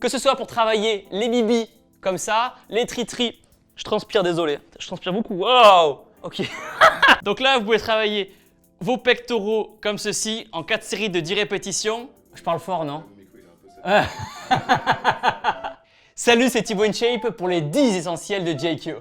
Que ce soit pour travailler les bibis comme ça, les tri-tri. Je transpire, désolé. Je transpire beaucoup. Wow. Ok. Donc là, vous pouvez travailler vos pectoraux comme ceci en 4 séries de 10 répétitions. Je parle fort, non? Salut, c'est Thibaut InShape pour les 10 essentiels de JQ.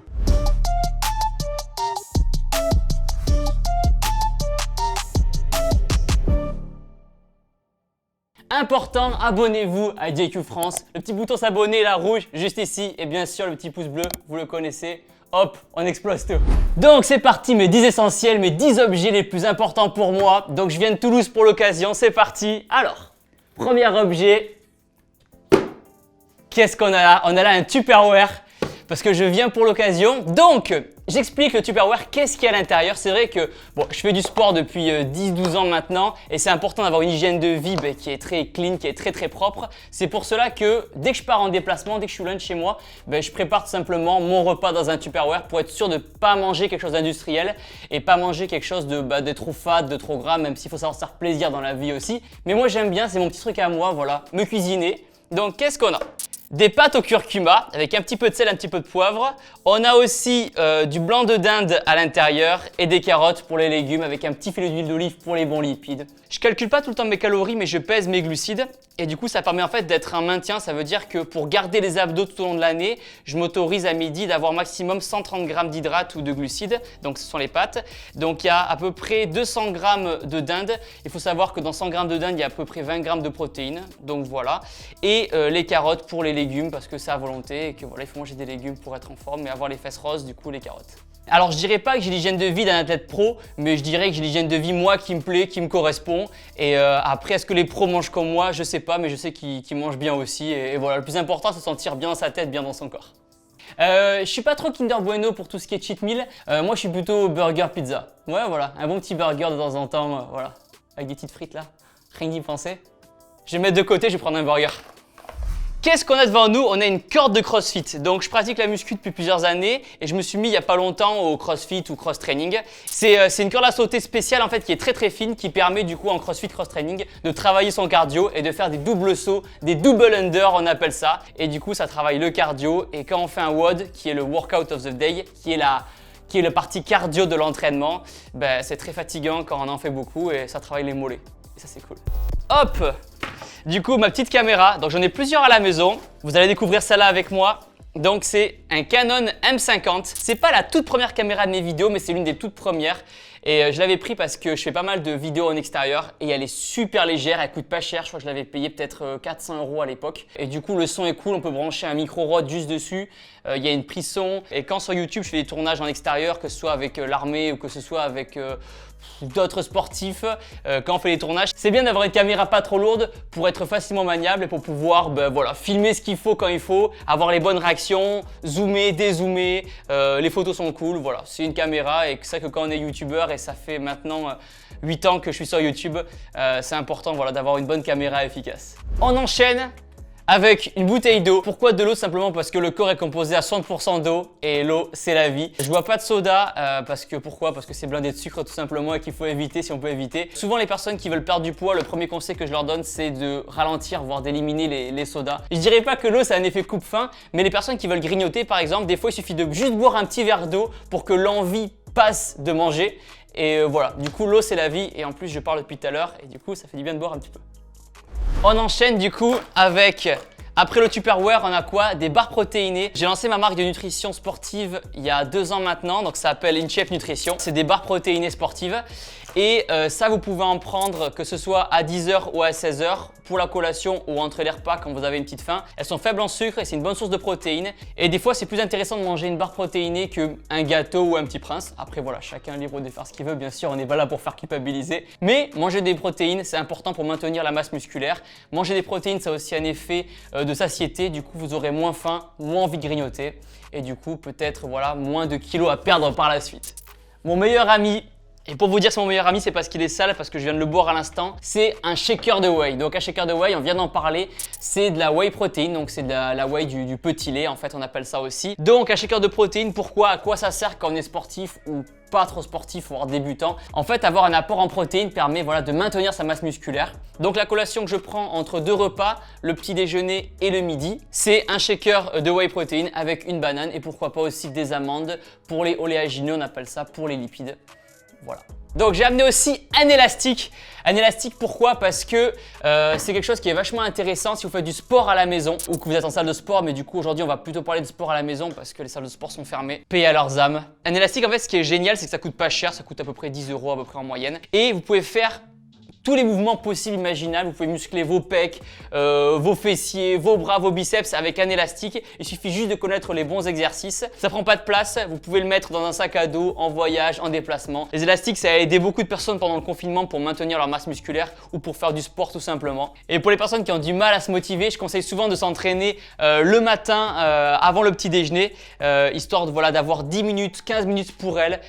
Important, abonnez-vous à JQ France. Le petit bouton s'abonner là, rouge, juste ici. Et bien sûr, le petit pouce bleu, vous le connaissez. Hop, on explose tout. Donc c'est parti, mes 10 essentiels, mes 10 objets les plus importants pour moi. Donc je viens de Toulouse pour l'occasion, c'est parti. Alors, premier objet. Qu'est-ce qu'on a là? On a là un Tupperware parce que je viens pour l'occasion. Donc, j'explique le Tupperware, qu'est-ce qu'il y a à l'intérieur. C'est vrai que bon, je fais du sport depuis 10-12 ans maintenant et c'est important d'avoir une hygiène de vie qui est très clean, qui est très propre. C'est pour cela que dès que je pars en déplacement, dès que je suis loin de chez moi, je prépare tout simplement mon repas dans un Tupperware pour être sûr de ne pas manger quelque chose d'industriel et pas manger quelque chose de trop fade, de trop gras, même s'il faut savoir se faire plaisir dans la vie aussi. Mais moi j'aime bien, c'est mon petit truc à moi, voilà, me cuisiner. Donc qu'est-ce qu'on a? Des pâtes au curcuma avec un petit peu de sel, un petit peu de poivre. On a aussi du blanc de dinde à l'intérieur et des carottes pour les légumes avec un petit filet d'huile d'olive pour les bons lipides. Je calcule pas tout le temps mes calories mais je pèse mes glucides et du coup ça permet en fait d'être un maintien. Ça veut dire que pour garder les abdos tout au long de l'année, je m'autorise à midi d'avoir maximum 130 g d'hydrates ou de glucides. Donc ce sont les pâtes. Donc il y a à peu près 200 g de dinde. Il faut savoir que dans 100 g de dinde, il y a à peu près 20 g de protéines. Donc voilà. Et les carottes pour les légumes parce que c'est à volonté et que voilà, il faut manger des légumes pour être en forme et avoir les fesses roses, du coup les carottes. Alors je dirais pas que j'ai l'hygiène de vie d'un athlète pro, mais je dirais que j'ai l'hygiène de vie moi qui me plaît, qui me correspond. Et après, est-ce que les pros mangent comme moi? Je sais pas, mais je sais qu'ils mangent bien aussi. Et voilà, le plus important, c'est de sentir bien dans sa tête, bien dans son corps. Je suis pas trop Kinder Bueno pour tout ce qui est cheat meal. Moi, je suis plutôt burger pizza. Ouais, voilà, un bon petit burger de temps en temps, voilà, avec des petites frites là. Rien d'y penser. Je vais mettre de côté, je vais prendre un burger. Qu'est-ce qu'on a devant nous? On a une corde de CrossFit. Donc je pratique la muscu depuis plusieurs années et je me suis mis il n'y a pas longtemps au CrossFit ou cross training. C'est une corde à sauter spéciale en fait qui est très fine qui permet du coup en CrossFit cross training de travailler son cardio et de faire des doubles sauts, des double under on appelle ça. Et du coup ça travaille le cardio et quand on fait un WOD qui est le workout of the day, qui est la partie cardio de l'entraînement, c'est très fatigant quand on en fait beaucoup et ça travaille les mollets. Et ça c'est cool. Hop! Du coup, ma petite caméra, donc j'en ai plusieurs à la maison. Vous allez découvrir celle-là avec moi. Donc c'est un Canon M50. C'est pas la toute première caméra de mes vidéos, mais c'est l'une des toutes premières. Et je l'avais pris parce que je fais pas mal de vidéos en extérieur et elle est super légère, elle coûte pas cher. Je crois que je l'avais payé peut-être 400 € à l'époque. Et du coup, le son est cool, on peut brancher un micro Rode juste dessus. Il y a une prise son. Et quand sur YouTube, je fais des tournages en extérieur, que ce soit avec l'armée ou que ce soit avec d'autres sportifs, quand on fait les tournages, c'est bien d'avoir une caméra pas trop lourde pour être facilement maniable et pour pouvoir voilà, filmer ce qu'il faut quand il faut, avoir les bonnes réactions, zoomer, dézoomer, les photos sont cool, voilà, c'est une caméra et c'est vrai que quand on est youtubeur et ça fait maintenant 8 ans que je suis sur YouTube, c'est important voilà, d'avoir une bonne caméra efficace. On enchaîne avec une bouteille d'eau. Pourquoi de l'eau? Simplement parce que le corps est composé à 60% d'eau et l'eau c'est la vie. Je bois pas de soda pourquoi? Parce que c'est blindé de sucre tout simplement et qu'il faut éviter si on peut éviter. Souvent les personnes qui veulent perdre du poids, le premier conseil que je leur donne c'est de ralentir voire d'éliminer les sodas. Je dirais pas que l'eau ça a un effet coupe-faim, mais les personnes qui veulent grignoter par exemple, des fois il suffit de juste boire un petit verre d'eau pour que l'envie passe de manger. Et voilà, du coup l'eau c'est la vie et en plus je parle depuis tout à l'heure et du coup ça fait du bien de boire un petit peu. On enchaîne du coup avec, après le Tupperware, on a quoi? Des barres protéinées. J'ai lancé ma marque de nutrition sportive il y a 2 ans maintenant, donc ça s'appelle InShape Nutrition. C'est des barres protéinées sportives et ça vous pouvez en prendre que ce soit à 10 h ou à 16 h pour la collation ou entre les repas quand vous avez une petite faim. Elles sont faibles en sucre et c'est une bonne source de protéines. Et des fois c'est plus intéressant de manger une barre protéinée qu'un gâteau ou un petit prince. Après voilà, chacun est libre de faire ce qu'il veut, bien sûr on n'est pas là pour faire culpabiliser. Mais manger des protéines c'est important pour maintenir la masse musculaire. Manger des protéines ça a aussi un effet de satiété, du coup vous aurez moins faim, moins envie de grignoter et du coup peut-être voilà moins de kilos à perdre par la suite. Mon meilleur ami, Et pour vous dire c'est mon meilleur ami, c'est parce qu'il est sale, parce que je viens de le boire à l'instant. C'est un shaker de whey. Donc un shaker de whey, on vient d'en parler, c'est de la whey protéine, donc c'est de la whey du petit lait en fait, on appelle ça aussi. Donc un shaker de protéines, pourquoi, à quoi ça sert quand on est sportif ou pas trop sportif, voire débutant? En fait, avoir un apport en protéines permet voilà, de maintenir sa masse musculaire. Donc la collation que je prends entre 2 repas, le petit déjeuner et le midi, c'est un shaker de whey protéine avec une banane et pourquoi pas aussi des amandes pour les oléagineux, on appelle ça pour les lipides. Voilà. Donc j'ai amené aussi un élastique. Un élastique pourquoi? Parce que c'est quelque chose qui est vachement intéressant si vous faites du sport à la maison ou que vous êtes en salle de sport, mais du coup aujourd'hui on va plutôt parler de sport à la maison parce que les salles de sport sont fermées. Paix à leurs âmes. Un élastique en fait ce qui est génial c'est que ça coûte pas cher, ça coûte à peu près 10 € à peu près en moyenne. Et vous pouvez faire tous les mouvements possibles imaginables, vous pouvez muscler vos pecs, vos fessiers, vos bras, vos biceps avec un élastique. Il suffit juste de connaître les bons exercices. Ça prend pas de place, vous pouvez le mettre dans un sac à dos, en voyage, en déplacement. Les élastiques, ça a aidé beaucoup de personnes pendant le confinement pour maintenir leur masse musculaire ou pour faire du sport tout simplement. Et pour les personnes qui ont du mal à se motiver, je conseille souvent de s'entraîner le matin avant le petit déjeuner, histoire de, voilà, d'avoir 10 minutes, 15 minutes pour elles,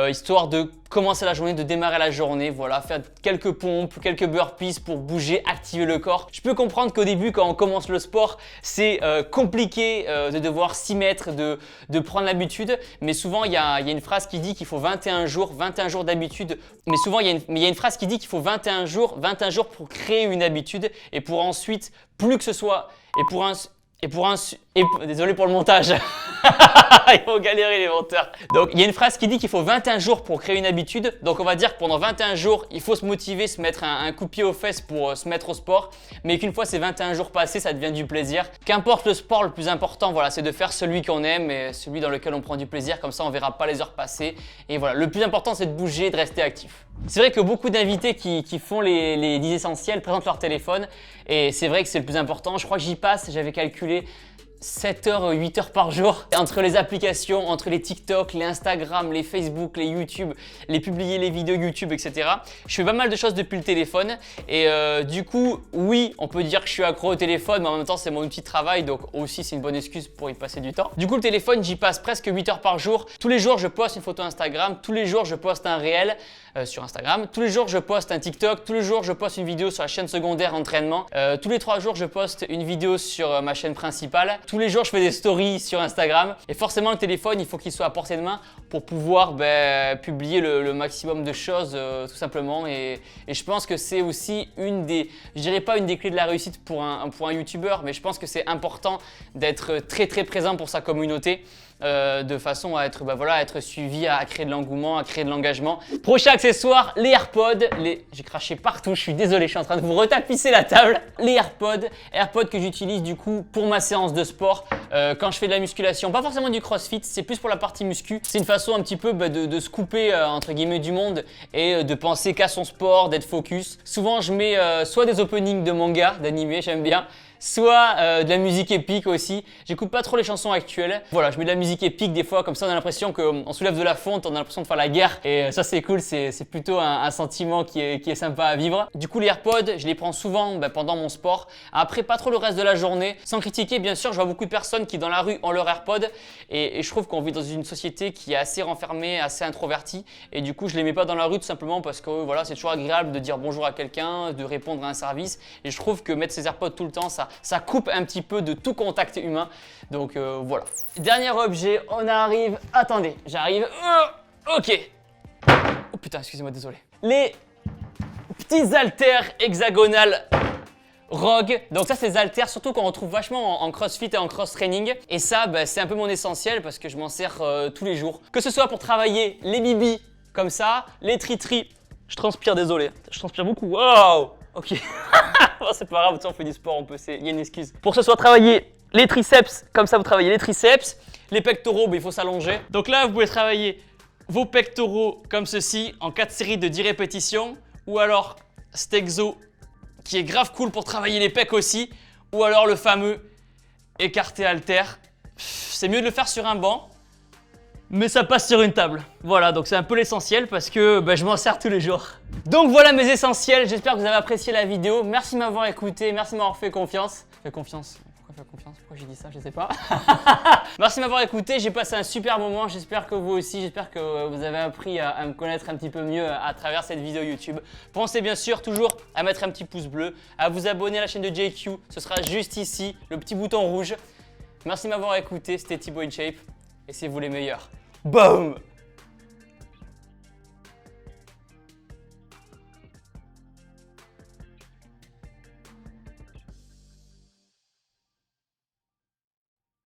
histoire de commencer la journée, de démarrer la journée, voilà, faire quelques pompes, quelques burpees pour bouger, activer le corps. Je peux comprendre qu'au début, quand on commence le sport, c'est compliqué de devoir s'y mettre, de prendre l'habitude, mais souvent il y a une phrase qui dit qu'il faut 21 jours d'habitude, mais souvent il y a une phrase qui dit qu'il faut 21 jours pour créer une habitude et pour ensuite, plus que ce soit, désolé pour le montage. Ils vont galérer les monteurs. Donc il y a une phrase qui dit qu'il faut 21 jours pour créer une habitude. Donc on va dire que pendant 21 jours, il faut se motiver, se mettre un coup de pied aux fesses pour se mettre au sport. Mais qu'une fois ces 21 jours passés, ça devient du plaisir. Qu'importe le sport, le plus important, voilà, c'est de faire celui qu'on aime et celui dans lequel on prend du plaisir. Comme ça, on verra pas les heures passer. Et voilà, le plus important, c'est de bouger, de rester actif. C'est vrai que beaucoup d'invités qui font les 10 essentiels présentent leur téléphone. Et c'est vrai que c'est le plus important. Je crois que j'y passe, j'avais calculé 7 heures, 8 heures par jour. Entre les applications, entre les TikTok, les Instagram, les Facebook, les YouTube, les publier les vidéos YouTube, etc. Je fais pas mal de choses depuis le téléphone et du coup, oui, on peut dire que je suis accro au téléphone, mais en même temps, c'est mon outil de travail, donc aussi c'est une bonne excuse pour y passer du temps. Du coup, le téléphone, j'y passe presque 8 heures par jour. Tous les jours, je poste une photo Instagram. Tous les jours, je poste un réel sur Instagram. Tous les jours, je poste un TikTok. Tous les jours, je poste une vidéo sur la chaîne secondaire entraînement. Tous les 3 jours, je poste une vidéo sur ma chaîne principale. Tous les jours, je fais des stories sur Instagram. Et forcément, le téléphone, il faut qu'il soit à portée de main pour pouvoir publier le maximum de choses, tout simplement. Et je pense que c'est aussi une des, je dirais pas une des clés de la réussite pour un YouTuber, mais je pense que c'est important d'être très très présent pour sa communauté. De façon à être, à être suivi, à créer de l'engouement, à créer de l'engagement. Prochain accessoire, les AirPods. J'ai craché partout, je suis désolé, je suis en train de vous retapisser la table. Les AirPods que j'utilise du coup pour ma séance de sport quand je fais de la musculation. Pas forcément du crossfit, c'est plus pour la partie muscu. C'est une façon un petit peu de se couper entre guillemets du monde et de penser qu'à son sport, d'être focus. Souvent je mets soit des openings de manga, d'animé, j'aime bien, soit de la musique épique aussi. J'écoute pas trop les chansons actuelles. Voilà, je mets de la musique épique des fois, comme ça on a l'impression qu'on soulève de la fonte, on a l'impression de faire la guerre. Et ça c'est cool, c'est plutôt un sentiment qui est sympa à vivre. Du coup les AirPods, je les prends souvent pendant mon sport. Après pas trop le reste de la journée. Sans critiquer, bien sûr, je vois beaucoup de personnes qui dans la rue ont leurs AirPods. Et je trouve qu'on vit dans une société qui est assez renfermée, assez introvertie. Et du coup je les mets pas dans la rue tout simplement parce que voilà, c'est toujours agréable de dire bonjour à quelqu'un, de répondre à un service. Et je trouve que mettre ses AirPods tout le temps, ça coupe un petit peu de tout contact humain. Donc voilà. Dernier objet, on arrive. Attendez, j'arrive. Ok. Oh putain, excusez-moi, désolé. Les petits haltères hexagonales Rogue. Donc ça, c'est des haltères, surtout qu'on retrouve vachement en crossfit et en cross-training. Et ça, c'est un peu mon essentiel parce que je m'en sers tous les jours. Que ce soit pour travailler les bibis comme ça, les tri-tri. Je transpire, désolé. Je transpire beaucoup. Wow. Ok. Bon, c'est pas grave, on fait du sport, il y a une excuse. Pour que ce soit travailler les triceps, comme ça vous travaillez les triceps, les pectoraux, il faut s'allonger. Donc là, vous pouvez travailler vos pectoraux comme ceci en 4 séries de 10 répétitions, ou alors cet exo qui est grave cool pour travailler les pecs aussi, ou alors le fameux écarté halter. C'est mieux de le faire sur un banc, mais ça passe sur une table. Voilà, donc c'est un peu l'essentiel parce que je m'en sers tous les jours. Donc voilà mes essentiels, j'espère que vous avez apprécié la vidéo. Merci de m'avoir écouté, merci de m'avoir fait confiance. Pourquoi Fais confiance, pourquoi j'ai dit ça, je sais pas. Merci de m'avoir écouté, j'ai passé un super moment, j'espère que vous aussi, j'espère que vous avez appris à me connaître un petit peu mieux à travers cette vidéo YouTube. Pensez bien sûr toujours à mettre un petit pouce bleu, à vous abonner à la chaîne de JQ, ce sera juste ici, le petit bouton rouge. Merci de m'avoir écouté, c'était Thibaut InShape et c'est vous les meilleurs. Boom!